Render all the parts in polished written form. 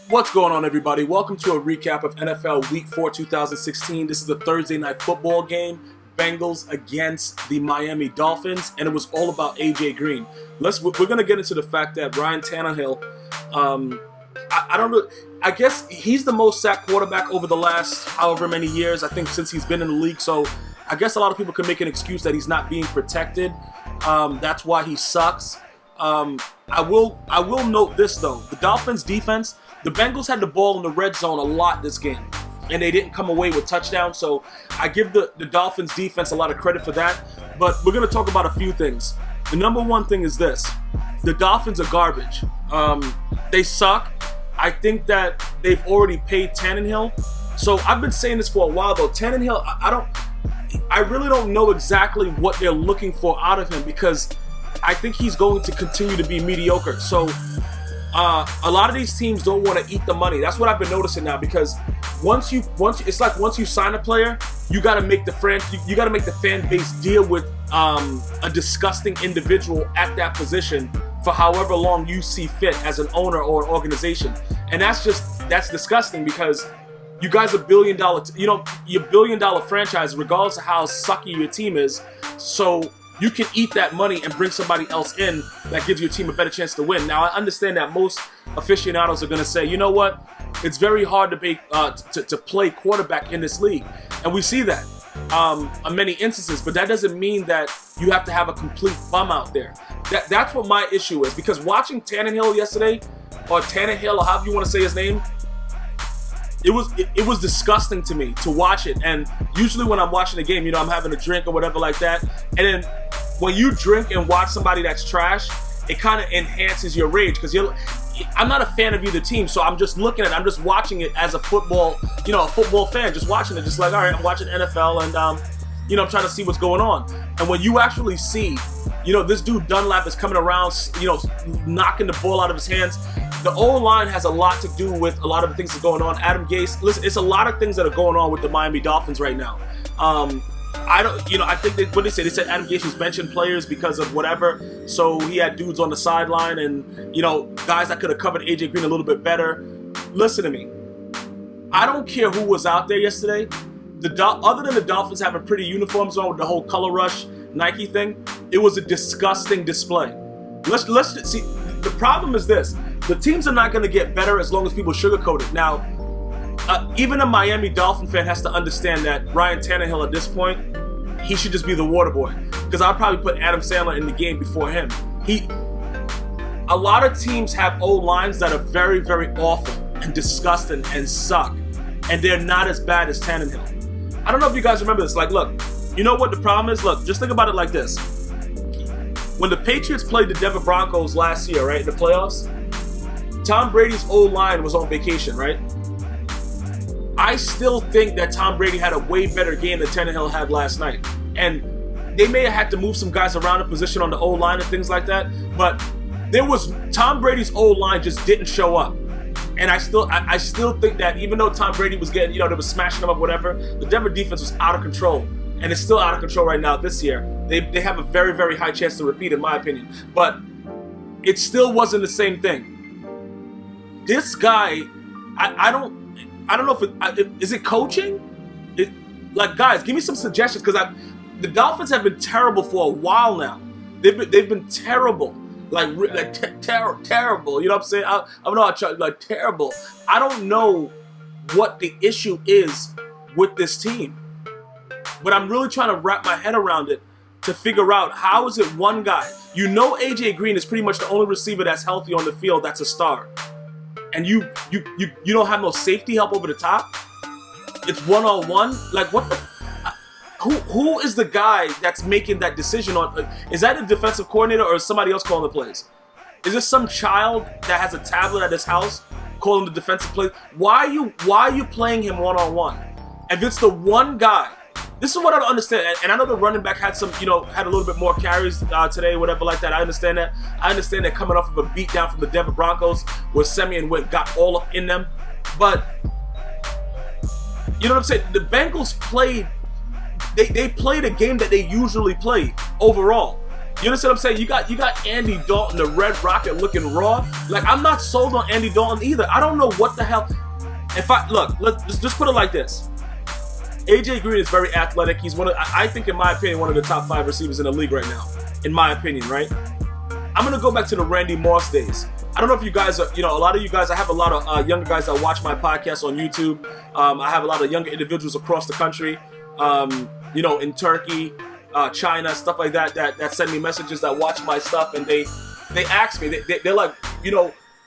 What's going on, everybody? Welcome to a recap of NFL Week 4 2016. This is a Thursday night football game. Bengals against the Miami Dolphins, and it was all about AJ Green. We're going to get into the fact that Ryan Tannehill, I guess he's the most sacked quarterback over the last however many years, I think, since he's been in the league. So I guess a lot of people can make an excuse that he's not being protected. That's why he sucks. I will note this, though. The Dolphins defense, the Bengals had the ball in the red zone a lot this game, and they didn't come away with touchdowns. So I give the Dolphins defense a lot of credit for that. But we're going to talk about a few things. The number one thing is this. The Dolphins are garbage. They suck. I think that they've already paid Tannehill. So I've been saying this for a while, though. Tannehill, I really don't know exactly what they're looking for out of him, because I think he's going to continue to be mediocre. So a lot of these teams don't want to eat the money. That's what I've been noticing now, because once you sign a player, you got to make the fan base deal with a disgusting individual at that position for however long you see fit as an owner or an organization. And that's disgusting, because you guys are you're $1 billion franchise regardless of how sucky your team is. So you can eat that money and bring somebody else in that gives your team a better chance to win. Now, I understand that most aficionados are going to say, you know what? It's very hard to play quarterback in this league. And we see that in many instances, but that doesn't mean that you have to have a complete bum out there. That's what my issue is, because watching Tannehill yesterday, or Tannehill, or however you want to say his name, it was disgusting to me to watch it. And usually when I'm watching a game, I'm having a drink or whatever like that. And then when you drink and watch somebody that's trash, it kind of enhances your rage, because I'm not a fan of either team, so I'm just looking at it. I'm just watching it as a football fan, just watching it, just like, all right, I'm watching NFL, and I'm trying to see what's going on. And when you actually see, this dude Dunlap is coming around, knocking the ball out of his hands. The O-line has a lot to do with a lot of the things that are going on. Adam Gase, listen, it's a lot of things that are going on with the Miami Dolphins right now. I think they said Adam Gase was benching players because of whatever. So he had dudes on the sideline and, guys that could have covered AJ Green a little bit better. Listen to me. I don't care who was out there yesterday. Other than the Dolphins having pretty uniforms on with the whole color rush Nike thing, it was a disgusting display. Let's see. The problem is this. The teams are not going to get better as long as people sugarcoat it. Now, even a Miami Dolphin fan has to understand that Ryan Tannehill at this point, he should just be the water boy. Because I'll probably put Adam Sandler in the game before him. A lot of teams have O-lines that are very, very awful and disgusting and suck. And they're not as bad as Tannehill. I don't know if you guys remember this. Like, look, you know what the problem is? Look, just think about it like this. When the Patriots played the Denver Broncos last year, right, in the playoffs, Tom Brady's O-line was on vacation, right? I still think that Tom Brady had a way better game than Tannehill had last night. And they may have had to move some guys around the position on the O-line and things like that, but Tom Brady's O-line just didn't show up. And I still think that even though Tom Brady was getting, they were smashing him up, whatever, the Denver defense was out of control. And it's still out of control right now this year. They have a very, very high chance to repeat, in my opinion. But it still wasn't the same thing. This guy, I don't know if is it coaching? Guys, give me some suggestions, because the Dolphins have been terrible for a while now. They've been terrible, terrible. You know what I'm saying? I don't know how terrible. I don't know what the issue is with this team, but I'm really trying to wrap my head around it to figure out how is it one guy. AJ Green is pretty much the only receiver that's healthy on the field that's a star. And you don't have no safety help over the top. It's one-on-one. Like, what the? Who is the guy that's making that decision on? Is that a defensive coordinator or is somebody else calling the plays? Is this some child that has a tablet at his house calling the defensive plays? Why are you playing him one-on-one? If it's the one guy, this is what I don't understand. And I know the running back had some, had a little bit more carries today, whatever like that. I understand that. I understand that coming off of a beatdown from the Denver Broncos where Xavien got all up in them. But, you know what I'm saying? The Bengals played, they played a game that they usually play overall. You understand what I'm saying? You got Andy Dalton, the Red Rocket, looking raw. Like, I'm not sold on Andy Dalton either. I don't know what the hell. Let's just put it like this. AJ Green is very athletic. He's I think, in my opinion, one of the top 5 receivers in the league right now. In my opinion, right? I'm gonna go back to the Randy Moss days. I don't know if you guys are, a lot of you guys, I have a lot of younger guys that watch my podcast on YouTube. I have a lot of younger individuals across the country, in Turkey, China, stuff like that send me messages, that watch my stuff, and they ask me, they're like,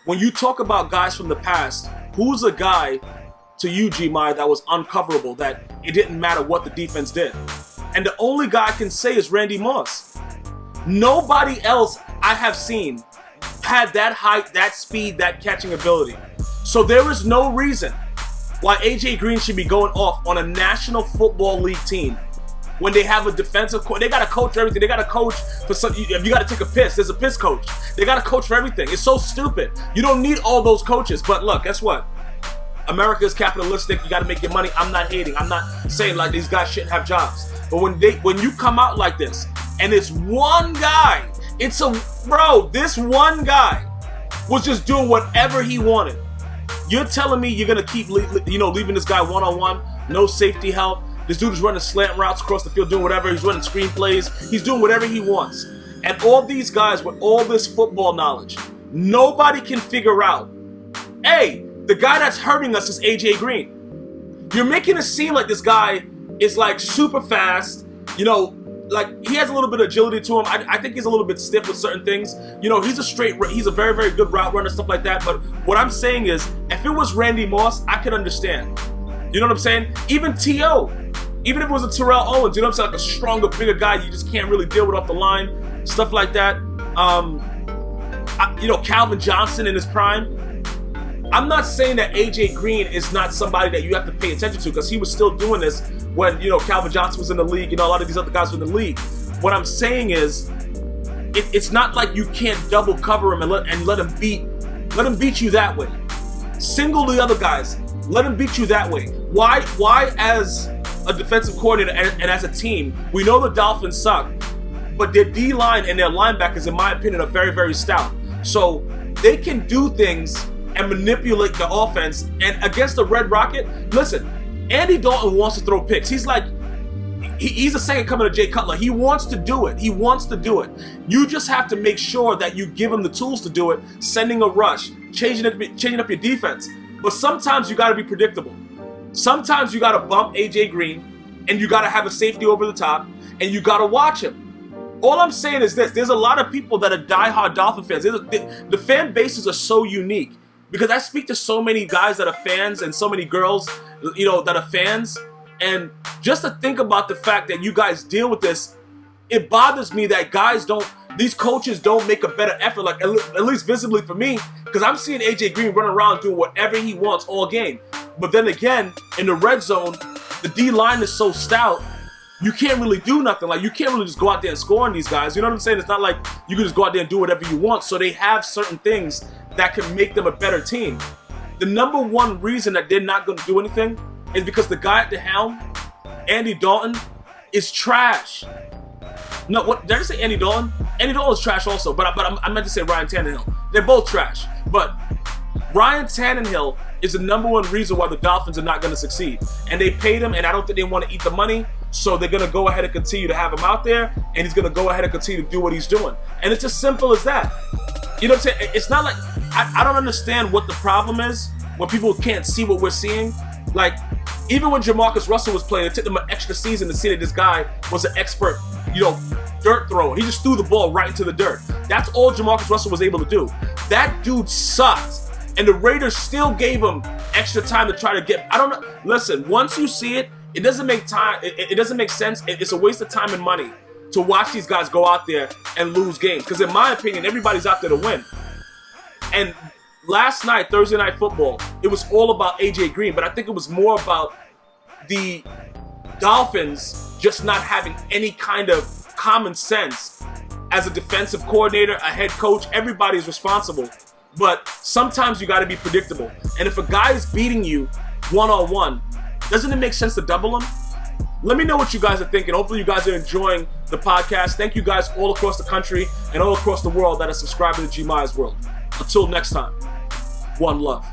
when you talk about guys from the past, who's a guy to you, G-Maya, that was uncoverable, that it didn't matter what the defense did? And the only guy I can say is Randy Moss. Nobody else I have seen had that height, that speed, that catching ability. So there is no reason why AJ Green should be going off on a National Football League team when they have a defensive coach. They got to coach for everything. They got to coach for some. If you got to take a piss, there's a piss coach. They got to coach for everything. It's so stupid. You don't need all those coaches. But look, guess what? America is capitalistic. You got to make your money. I'm not hating. I'm not saying like these guys shouldn't have jobs. But when you come out like this, and it's one guy, this one guy was just doing whatever he wanted. You're telling me you're gonna keep leaving this guy one-on-one, no safety help? This dude is running slant routes across the field, doing whatever. He's running screenplays. He's doing whatever he wants. And all these guys with all this football knowledge, nobody can figure out, hey, the guy that's hurting us is AJ Green. You're making it seem like this guy is like super fast, like he has a little bit of agility to him. I think he's a little bit stiff with certain things. He's a very, very good route runner, stuff like that. But what I'm saying is, if it was Randy Moss, I could understand. You know what I'm saying? Even T.O., even if it was a Terrell Owens, like a stronger, bigger guy you just can't really deal with off the line, stuff like that. Calvin Johnson in his prime. I'm not saying that AJ Green is not somebody that you have to pay attention to, because he was still doing this when, Calvin Johnson was in the league, a lot of these other guys were in the league. What I'm saying is, it's not like you can't double cover him and let him beat you that way. Single the other guys, let him beat you that way. Why as a defensive coordinator and as a team, we know the Dolphins suck, but their D-line and their linebackers, in my opinion, are very, very stout. So they can do things and manipulate the offense. And against the Red Rocket, listen, Andy Dalton wants to throw picks. He's like, he's the second coming of Jay Cutler. He wants to do it. You just have to make sure that you give him the tools to do it, sending a rush, changing up your defense. But sometimes you got to be predictable. Sometimes you got to bump AJ Green, and you got to have a safety over the top, and you got to watch him. All I'm saying is this. There's a lot of people that are diehard Dolphin fans. The fan bases are so unique, because I speak to so many guys that are fans and so many girls, that are fans. And just to think about the fact that you guys deal with this, it bothers me that these coaches don't make a better effort, like at least visibly for me, because I'm seeing AJ Green running around doing whatever he wants all game. But then again, in the red zone, the D-line is so stout, you can't really do nothing. Like, you can't really just go out there and score on these guys. You know what I'm saying? It's not like you can just go out there and do whatever you want. So they have certain things that can make them a better team. The number one reason that they're not going to do anything is because the guy at the helm, Andy Dalton, is trash. No, what did I just say? Andy Dalton? Andy Dalton is trash also, but I meant to say Ryan Tannehill. They're both trash. But Ryan Tannehill is the number one reason why the Dolphins are not going to succeed. And they paid him, and I don't think they want to eat the money, so they're going to go ahead and continue to have him out there, and he's going to go ahead and continue to do what he's doing. And it's as simple as that. You know what I'm saying? It's not like, I don't understand what the problem is when people can't see what we're seeing. Like, even when Jamarcus Russell was playing, it took them an extra season to see that this guy was an expert, dirt thrower. He just threw the ball right into the dirt. That's all Jamarcus Russell was able to do. That dude sucked. And the Raiders still gave him extra time to try to get. I don't know. Listen, once you see it, it doesn't make time. It doesn't make sense. It's a waste of time and money to watch these guys go out there and lose games. Because in my opinion, everybody's out there to win. And last night, Thursday Night Football, it was all about AJ Green. But I think it was more about the Dolphins just not having any kind of common sense. As a defensive coordinator, a head coach, everybody's responsible. But sometimes you got to be predictable. And if a guy is beating you one-on-one, doesn't it make sense to double him? Let me know what you guys are thinking. Hopefully you guys are enjoying the podcast. Thank you guys all across the country and all across the world that are subscribing to G Myers World. Until next time, one love.